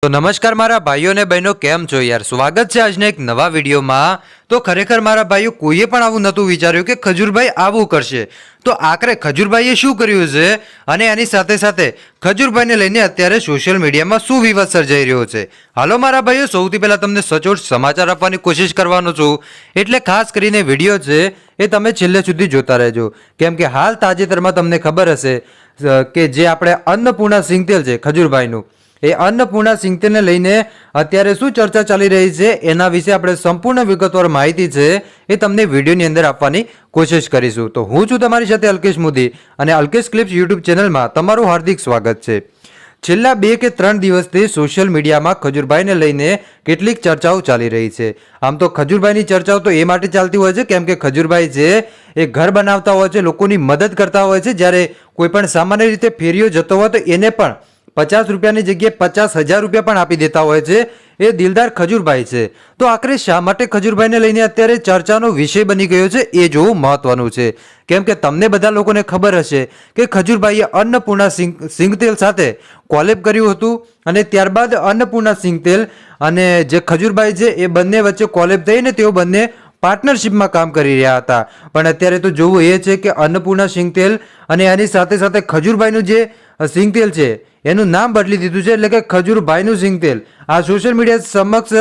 તો નમસ્કાર મારા ભાઈઓ અને બહેનો, કેમ છો યાર? સ્વાગત છે આજના એક નવા વિડીયોમાં। તો ખરેખર મારા ભાઈઓ કોઈએ પણ આવું નહોતું વિચાર્યું કે ખજૂરભાઈ આવું કરશે। તો આખરે ખજૂરભાઈએ શું કર્યું છે અને એની સાથે સાથે ખજૂરભાઈને લઈને અત્યારે સોશિયલ મીડિયામાં શું વિવાદ સર્જાઈ રહ્યો છે? હાલો મારા ભાઈઓ, સૌથી પહેલાં તમને સચોટ સમાચાર આપવાની કોશિશ કરવાનો છું, એટલે ખાસ કરીને વિડીયો છે એ તમે છેલ્લે સુધી જોતા રહેજો, કેમ કે હાલ તાજેતરમાં તમને ખબર હશે કે જે આપણે અન્નપૂર્ણા સિંગતેલ છે ખજૂરભાઈનું, એ અન્નપૂર્ણા સિંગતેલને લઈને અત્યારે શું ચર્ચા ચાલી રહી છે એના વિશે આપણે સંપૂર્ણ વિગતવાર માહિતી છે એ તમને વિડીયોની અંદર આપવાની કોશિશ કરીશું। તો હું છું તમારી સાથે અલ્કેશ મોદી અને અલ્કેશ ક્લિપ્સ યુટ્યુબ ચેનલમાં તમારું હાર્દિક સ્વાગત છે। છેલ્લા 2 કે 3 દિવસથી સોશિયલ મીડિયામાં ખજૂરભાઈને લઈને કેટલીક ચર્ચાઓ ચાલી રહી છે। આમ તો ખજૂરભાઈની ચર્ચાઓ તો એ માટે ચાલતી હોય છે કેમ કે ખજૂરભાઈ છે એ ઘર બનાવતા હોય છે, લોકોની મદદ કરતા હોય છે। જ્યારે કોઈ પણ સામાન્ય રીતે ફેરીઓ જતો હોય તો એને પણ 50 રૂપિયાની જગ્યાએ 50,000 રૂપિયા પણ આપી દેતા હોય છે। એ દિલદાર ખજૂરભાઈ છે। તો આખરે શા માટે ખજૂરભાઈને લઈને અત્યારે ચર્ચાનો વિષય બની ગયો છે એ જોવું મહત્વનું છે, કેમ કે તમને બધા લોકોને ખબર હશે કે ખજૂરભાઈએ અન્નપૂર્ણા સિંગતેલ સાથે કોલેબ કર્યું હતું અને ત્યારબાદ અન્નપૂર્ણા સિંગતેલ અને જે ખજૂરભાઈ છે એ બંને વચ્ચે કોલેબ થઈને તેઓ બંને પાર્ટનરશિપમાં કામ કરી રહ્યા હતા। પણ અત્યારે તો જોવું એ છે કે અન્નપૂર્ણા સિંગતેલ અને એની સાથે સાથે ખજૂરભાઈનું જે સિંગતેલ છે એનું નામ બદલી દીધું છે, એટલે કે ખજૂરભાઈનું સિંગતેલ। આ સોશિયલ મીડિયા સમક્ષ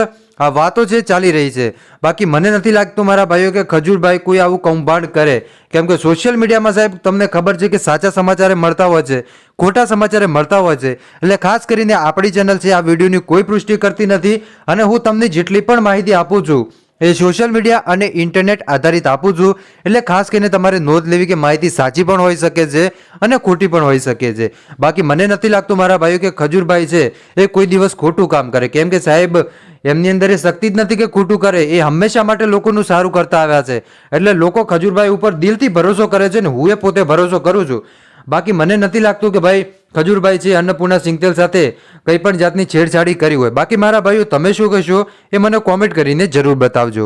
આ વાતો છે ચાલી રહી છે। બાકી મને નથી લાગતું મારા ભાઈઓ કે ખજૂરભાઈ કોઈ આવું કૌભાંડ કરે, કેમ કે સોશિયલ મીડિયામાં સાહેબ તમને ખબર છે કે સાચા સમાચારે મળતા હોય છે, ખોટા સમાચારે મળતા હોય છે। એટલે ખાસ કરીને આપણી ચેનલ છે આ વિડીયોની કોઈ પુષ્ટિ કરતી નથી અને હું તમને જેટલી પણ માહિતી આપું છું એ સોશિયલ મીડિયા અને ઇન્ટરનેટ આધારિત આપું છું। એટલે ખાસ કરીને તમારે નોંધ લેવી કે માહિતી સાચી પણ હોઈ શકે છે અને ખોટી પણ હોઈ શકે છે। બાકી મને નથી લાગતું મારા ભાઈઓ કે ખજૂરભાઈ છે એ કોઈ દિવસ ખોટું કામ કરે, કેમ કે સાહેબ એમની અંદર એ શક્તિ જ નથી કે ખોટું કરે। એ હંમેશા માટે લોકોનું સારું કરતા આવ્યા છે, એટલે લોકો ખજૂરભાઈ ઉપર દિલથી ભરોસો કરે છે ને હું એ પોતે ભરોસો કરું છું। બાકી મને નથી લાગતું કે ભાઈ ખજૂરભાઈ છે અન્નપૂર્ણા સિંગતેલ સાથે કંઈ પણ જાતની છેડછાડી કરી હોય। બાકી મારા ભાઈઓ તમે શું કહેશો એ મને કોમેન્ટ કરીને જરૂર બતાવજો।